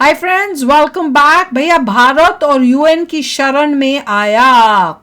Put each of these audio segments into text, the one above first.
Hi friends, welcome back. भैया भारत और UN की शरण में आया।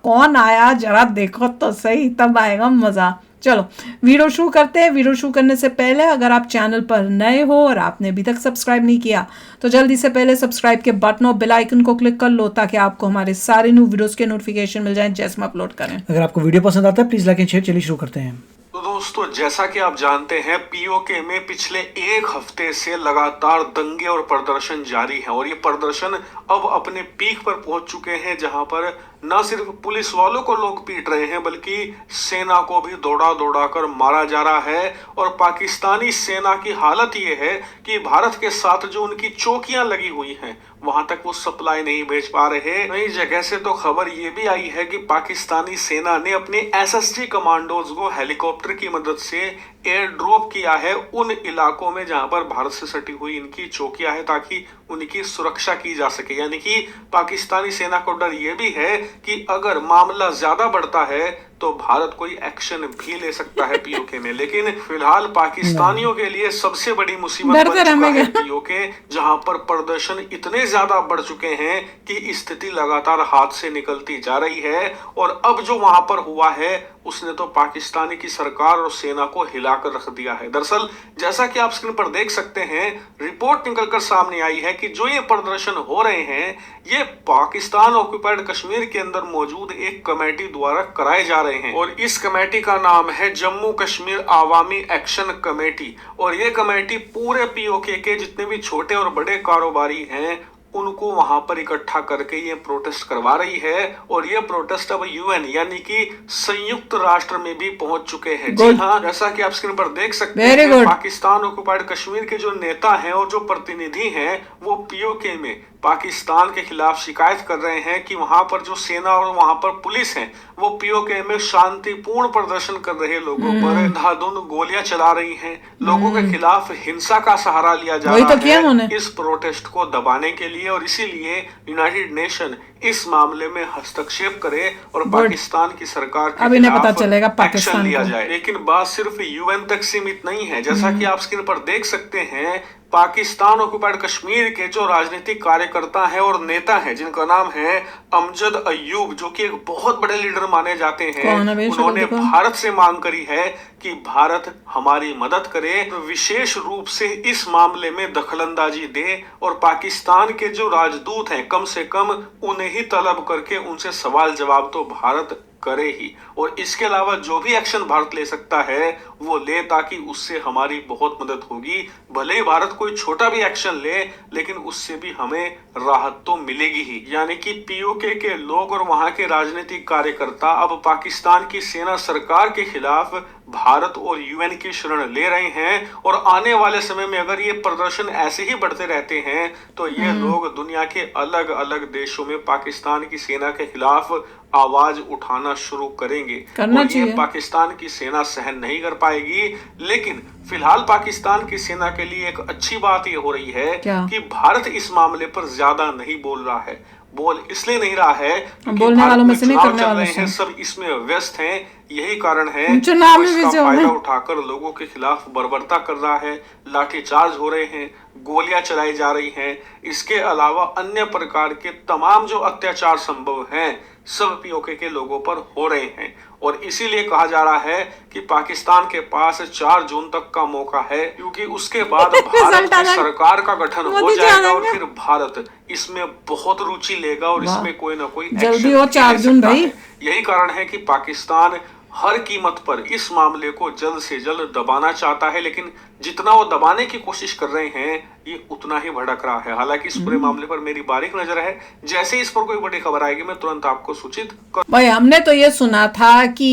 कौन आया जरा देखो तो सही, तब आएगा मजा। चलो वीडियो शुरू करते हैं। वीडियो शुरू करने से पहले अगर आप चैनल पर नए हो और आपने अभी तक सब्सक्राइब नहीं किया तो जल्दी से पहले सब्सक्राइब के बटन और बेल आइकन को क्लिक कर लो ताकि आपको हमारे सारे न्यू वीडियोस के नोटिफिकेशन मिल जाएं जैसे हम अपलोड करें। अगर आपको वीडियो पसंद आता है प्लीज लाइक एंड शेयर। चलिए शुरू करते हैं। तो दोस्तों, जैसा कि आप जानते हैं, पीओके में पिछले एक हफ्ते से लगातार दंगे और प्रदर्शन जारी है और ये प्रदर्शन अब अपने पीक पर पहुंच चुके हैं, जहां पर न सिर्फ पुलिस वालों को लोग पीट रहे हैं बल्कि सेना को भी दौड़ा दौड़ा कर मारा जा रहा है। और पाकिस्तानी सेना की हालत ये है कि भारत के साथ जो उनकी चौकियां लगी हुई हैं वहां तक वो सप्लाई नहीं भेज पा रहे। नई जगह से तो खबर ये भी आई है कि पाकिस्तानी सेना ने अपने एसएसजी कमांडोज को हेलीकॉप्टर की मदद से एयर ड्रॉप किया है उन इलाकों में जहां पर भारत से सटी हुई इनकी चौकियां है, ताकि उनकी सुरक्षा की जा सके। यानी कि पाकिस्तानी सेना को डर ये भी है कि अगर मामला ज्यादा बढ़ता है तो भारत कोई एक्शन भी ले सकता है पीओके में। लेकिन फिलहाल पाकिस्तानियों के लिए सबसे बड़ी मुसीबत बन चुका है पीओके, जहां पर प्रदर्शन इतने ज्यादा बढ़ चुके हैं कि स्थिति लगातार हाथ से निकलती जा रही है। और अब जो वहां पर हुआ है उसने तो पाकिस्तानी की सरकार और सेना को हिलाकर रख दिया है। दरअसल जैसा कि आप स्क्रीन पर देख सकते हैं, रिपोर्ट निकलकर सामने आई है कि जो ये प्रदर्शन हो रहे हैं ये पाकिस्तान ऑक्युपाइड कश्मीर के अंदर मौजूद एक कमेटी द्वारा कराए जा रहे हैं। और इस कमेटी का नाम है जम्मू कश्मीर आवामी एक्शन कमेटी। और ये कमेटी पूरे पीओके के जितने भी छोटे और बड़े कारोबारी हैं उनको वहां पर इकट्ठा करके ये प्रोटेस्ट करवा रही है। और ये प्रोटेस्ट अब यूएन यानी कि संयुक्त राष्ट्र में भी पहुंच चुके हैं। जी हाँ, जैसा कि आप स्क्रीन पर देख सकते हैं, पाकिस्तान ऑक्युपाइड कश्मीर के जो नेता हैं और जो प्रतिनिधि हैं वो पीओके में पाकिस्तान के खिलाफ शिकायत कर रहे हैं कि वहां पर जो सेना और वहां पर पुलिस है वो पीओके में शांतिपूर्ण प्रदर्शन कर रहे लोगों पर अंधाधुंध गोलियां चला रही हैं। लोगों के खिलाफ हिंसा का सहारा लिया जा रहा है इस प्रोटेस्ट को दबाने के लिए। और इसीलिए यूनाइटेड नेशन इस मामले में हस्तक्षेप करे और पाकिस्तान की सरकार के खिलाफ एक्शन लिया जाए। लेकिन बात सिर्फ यूएन तक सीमित नहीं है। जैसा कि आप स्क्रीन पर देख सकते हैं, पाकिस्तान ऑक्युपाइड कश्मीर के जो राजनीतिक कार्यकर्ता हैं और नेता हैं जिनका नाम है अमजद अयूब, जो कि एक बहुत बड़े लीडर माने जाते हैं, उन्होंने भारत से मांग करी है कि भारत हमारी मदद करे, विशेष रूप से इस मामले में दखलंदाजी दे और पाकिस्तान के जो राजदूत हैं कम से कम उन्हें ही तलब करके उनसे सवाल जवाब तो भारत करे ही। और इसके अलावा जो भी एक्शन भारत ले सकता है वो ले, ताकि उससे हमारी बहुत मदद होगी। भले ही भारत कोई छोटा भी एक्शन ले लेकिन उससे भी हमें राहत तो मिलेगी ही। यानी कि पीओके के लोग और वहां के राजनीतिक कार्यकर्ता अब पाकिस्तान की सेना सरकार के खिलाफ भारत और यूएन की शरण ले रहे हैं। और आने वाले समय में अगर ये प्रदर्शन ऐसे ही बढ़ते रहते हैं तो ये लोग दुनिया के अलग अलग देशों में पाकिस्तान की सेना के खिलाफ आवाज उठाना शुरू करेंगे। और ये पाकिस्तान की सेना सहन नहीं कर पाएगी। लेकिन फिलहाल पाकिस्तान की सेना के लिए एक अच्छी बात ये हो रही है कि भारत इस मामले पर ज्यादा नहीं बोल रहा है। बोल इसलिए नहीं रहा है क्योंकि भारत में चुनाव चल रहे हैं, सब इसमें व्यस्त हैं। यही कारण है कि इसका फायदा उठाकर लोगों के खिलाफ बर्बरता कर रहा है, लाठीचार्ज हो रहे हैं, गोलियां चलाई जा रही हैं। इसके अलावा अन्य प्रकार के तमाम जो अत्याचार संभव हैं सब पीओके के लोगों पर हो रहे हैं। और इसीलिए कहा जा रहा है कि पाकिस्तान के पास 4 जून तक का मौका है, क्योंकि उसके बाद भारत की सरकार का गठन हो जाएगा और फिर भारत इसमें बहुत रुचि लेगा और इसमें कोई ना कोई जल्दी हो 4 जून भाई। यही कारण है कि पाकिस्तान हर कीमत पर इस मामले को जल्द से जल्द दबाना चाहता है। लेकिन जितना वो दबाने की कोशिश कर रहे हैं ये उतना ही भड़क रहा है। हालांकि इस पूरे मामले पर मेरी बारीक नजर है, जैसे ही इस पर कोई बड़ी खबर आएगी मैं तुरंत आपको सूचित कर। भाई हमने तो ये सुना था कि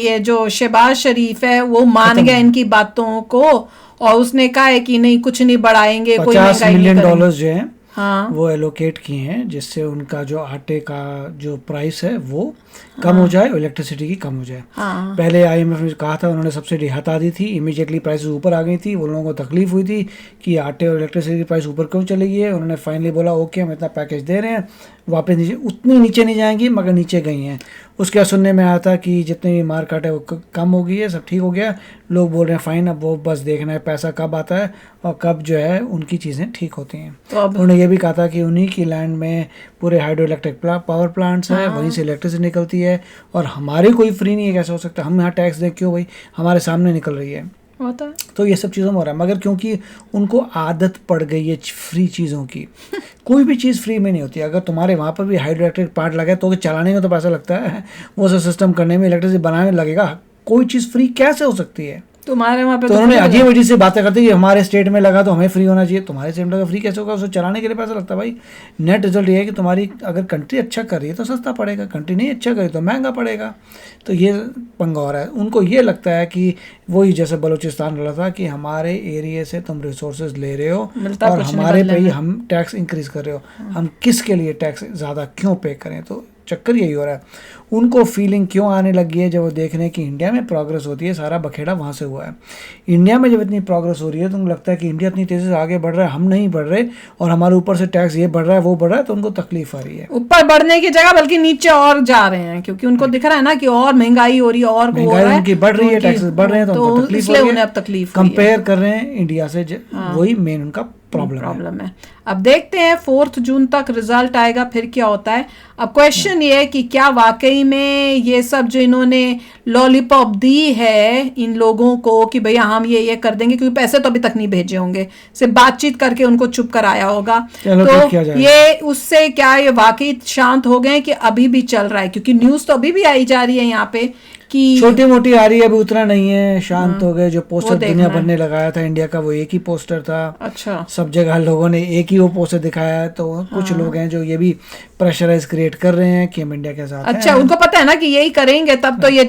ये जो शहबाज शरीफ है वो मान गया इनकी बातों को और उसने कहा है कि नहीं कुछ नहीं बढ़ाएंगे, कोई $50 मिलियन जो है वो एलोकेट किए हैं जिससे उनका जो आटे का जो प्राइस है वो कम हो जाए, इलेक्ट्रिसिटी की कम हो जाए। पहले आईएमएफ ने कहा था, उन्होंने सब्सिडी हटा दी थी, इमीडिएटली प्राइस ऊपर आ गई थी। वो लोगों को तकलीफ हुई थी कि आटे और इलेक्ट्रिसिटी की प्राइस ऊपर क्यों चली गई है। उन्होंने फाइनली बोला ओके हम इतना पैकेज दे रहे हैं, वापस नीचे, उतनी नीचे नहीं जाएंगी मगर नीचे गई हैं। उसके बाद सुनने में आया था कि जितनी भी मार काट है वो कम हो गई है, सब ठीक हो गया। लोग बोल रहे हैं फाइन, अब वो बस देखना है पैसा कब आता है और कब जो है उनकी चीज़ें ठीक होती हैं। तो अब उन्होंने ये भी कहा था कि उन्हीं की लैंड में पूरे हाइड्रो इलेक्ट्रिक पावर प्लांट्स हैं, वहीं से इलेक्ट्रिसिटी निकलती है और हमारे कोई फ्री नहीं है। कैसे हो सकता है हम यहाँ टैक्स दें, क्यों भाई, हमारे सामने निकल रही है। होता है तो ये सब चीज़ों में हो रहा है, मगर क्योंकि उनको आदत पड़ गई है फ्री चीज़ों की। कोई भी चीज़ फ्री में नहीं होती। अगर तुम्हारे वहाँ पर भी हाइड्रो इलेक्ट्रिक प्लांट लगे तो चलाने में तो पैसा लगता है, वो सब सिस्टम करने में, इलेक्ट्रिसिटी बनाने में लगेगा। कोई चीज़ फ्री कैसे हो सकती है? तुम्हारे वहाँ पे तो उन्होंने अजीब अजीब से बातें करते कि हमारे स्टेट में लगा तो हमें फ्री होना चाहिए। तुम्हारे स्टेट में लगा फ्री कैसे होगा? उसको चलाने के लिए पैसा लगता है भाई। नेट रिजल्ट ये है कि तुम्हारी अगर कंट्री अच्छा कर रही है तो सस्ता पड़ेगा, कंट्री नहीं अच्छा करे तो महंगा पड़ेगा। तो ये पंगा हो रहा है। उनको ये लगता है कि वही जैसे बलूचिस्तान रहा था कि हमारे एरिया से तुम रिसोर्सेज ले रहे हो और हमारे पे ही हम टैक्स इंक्रीज कर रहे हो, हम किसके लिए टैक्स ज़्यादा क्यों पे करें? तो चक्कर यही हो रहा है। उनको फीलिंग क्यों आने लगी है जब वो देख रहे हैं कि इंडिया में प्रोग्रेस होती है, सारा बखेड़ा वहाँ से हुआ है। इंडिया में जब इतनी प्रोग्रेस हो रही है तो उनको लगता है कि इंडिया इतनी तेज़ी से आगे बढ़ रहा है, हम नहीं बढ़ रहे और हमारे ऊपर से टैक्स ये बढ़ रहा है वो बढ़ रहा है, तो उनको तकलीफ आ रही है। ऊपर बढ़ने की जगह बल्कि नीचे और जा रहे हैं, क्योंकि उनको दिख रहा है ना कि और महंगाई हो रही है और महंगाई उनकी बढ़ रही है, टैक्सेस बढ़ रहे हैं, तो उनको तकलीफ हो रही है। उन्हें अब तकलीफ हुई है। कंपेयर कर रहे हैं इंडिया से, वही मेन उनका प्रॉब्लम है। अब देखते हैं 4 जून तक रिजल्ट आएगा, फिर क्या होता है। अब क्वेश्चन ये है कि क्या वाकई में ये सब जो इन्होंने लॉलीपॉप दी है इन लोगों को कि भैया हम ये कर देंगे, क्योंकि पैसे तो अभी तक नहीं भेजे होंगे, सिर्फ बातचीत करके उनको चुप कराया होगा, तो ये उससे क्या ये वाकई शांत हो गए कि अभी भी चल रहा है? क्योंकि न्यूज तो अभी भी आई जा रही है यहाँ पे कि छोटी मोटी आ रही है, अभी उतना नहीं है, शांत हो गए। जो पोस्टर दुनिया भर ने लगाया था इंडिया का वो एक ही पोस्टर था। अच्छा, सब जगह लोगों ने एक ही वो पोस्टर दिखाया है। तो कुछ लोग हैं जो ये भी प्रेशराइज क्रिएट कर रहे हैं कि हम इंडिया के साथ अच्छा, उनको पता है ना कि यही करेंगे तब तो ये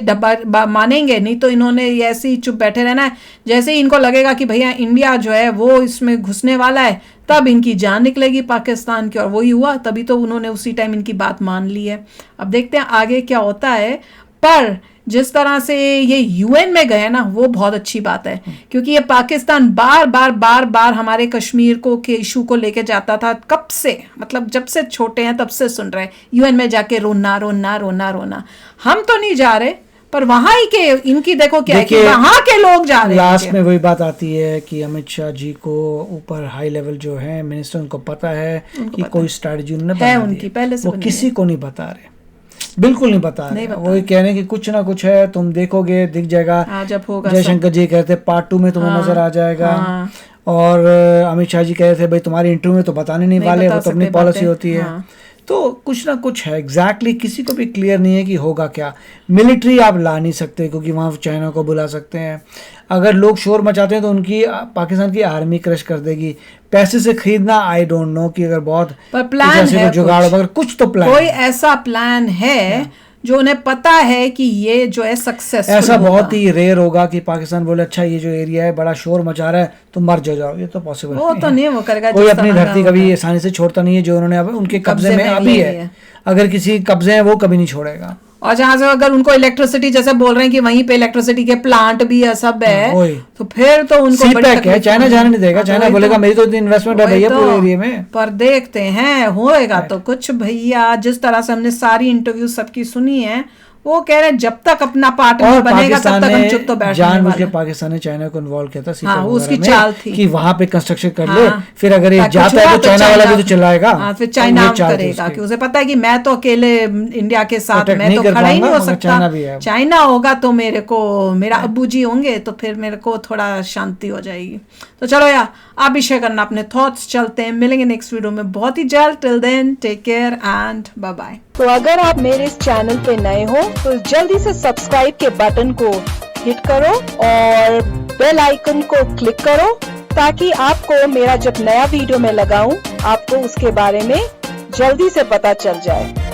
मानेंगे, नहीं तो इन्होंने ऐसे ही चुप बैठे रहना है। जैसे ही इनको लगेगा कि भैया इंडिया जो है वो इसमें घुसने वाला है, तब इनकी जान निकलेगी पाकिस्तान की, और वही हुआ। तभी तो उन्होंने उसी टाइम इनकी बात मान ली है। अब देखते हैं आगे क्या होता है। पर जिस तरह से ये यूएन में गए ना, वो बहुत अच्छी बात है, क्योंकि ये पाकिस्तान बार बार हमारे कश्मीर को के इशू को लेके जाता था। कब से, मतलब जब से छोटे हैं तब से सुन रहे हैं यूएन में जाके रोना रोना रोना रोना। हम तो नहीं जा रहे, पर वहां ही के इनकी देखो क्या है कि वहां के लोग जा रहे हैं। लास्ट में वही बात आती है कि अमित शाह जी को ऊपर हाई लेवल जो है मिनिस्टर, उनको पता है कि कोई स्ट्रैटेजी उन्होंने है उनकी पहले से, वो किसी को नहीं बता रहे, बिल्कुल नहीं बता रहे। वो कह रहे हैं कि कुछ ना कुछ है, तुम देखोगे दिख जाएगा। जब होगा, जयशंकर जी कहते पार्ट 2 में तुम्हें नजर आ जाएगा। और अमित शाह जी कह रहे थे भाई तुम्हारी इंटरव्यू में तो बताने नहीं वाले, वो तो अपनी पॉलिसी होती है। तो कुछ ना कुछ है, एग्जैक्टली किसी को भी क्लियर नहीं है कि होगा क्या। मिलिट्री आप ला नहीं सकते क्योंकि वहाँ चाइना को बुला सकते हैं। अगर लोग शोर मचाते हैं तो उनकी पाकिस्तान की आर्मी क्रश कर देगी। पैसे से खरीदना आई डोंट नो कि अगर बहुत प्लान है, जुगाड़ अगर कुछ तो प्लान, कोई ऐसा प्लान है जो उन्हें पता है कि ये जो है सक्सेसफुल। ऐसा बहुत ही रेयर होगा कि पाकिस्तान बोले अच्छा ये जो एरिया है बड़ा शोर मचा रहा है तो मर जाओ, ये तो पॉसिबल वो तो नहीं वो करेगा। कोई अपनी धरती कभी आसानी से छोड़ता नहीं है, जो उन्होंने अब उनके कब्जे में अभी है। अगर किसी कब्जे है वो कभी नहीं छोड़ेगा। और जहां से अगर उनको इलेक्ट्रिसिटी जैसे बोल रहे हैं कि वहीं पे इलेक्ट्रिसिटी के प्लांट भी है, सब है, तो फिर तो उनको बड़ी तकलीफ है। चाइना जाने नहीं देगा, चाइना बोलेगा मेरी तो इतनी इन्वेस्टमेंट है भैया पूरे एरिया में। पर देखते हैं होएगा तो कुछ। भैया जिस तरह से हमने सारी इंटरव्यू सबकी सुनी है, वो कह रहे हैं जब तक अपना पार्टनर बनेगा तब तक हम चुप तो बैठने वाले। जानबूझ के पाकिस्तान ने चाइना को इन्वॉल्व किया था, उसकी चाल थी कि वहां पे कंस्ट्रक्शन कर ले, फिर अगर ये जाता है तो चाइना वाला भी तो चिल्लाएगा, फिर चाइना करेगा कि उसे पता है कि मैं तो अकेले इंडिया के साथ मैं तो खड़ा ही नहीं हो सकता। चाइना होगा तो मेरे को मेरा अब्बू जी होंगे तो फिर मेरे को थोड़ा शांति हो जाएगी। तो चलो यार, आप भी शेयर करना अपने थॉट्स। चलते हैं, मिलेंगे नेक्स्ट वीडियो में बहुत ही जल्द। Till then take care and bye bye. तो अगर आप मेरे इस चैनल पे नए हो तो जल्दी से सब्सक्राइब के बटन को हिट करो और बेल आइकन को क्लिक करो, ताकि आपको मेरा जब नया वीडियो मैं लगाऊं आपको उसके बारे में जल्दी से पता चल जाए।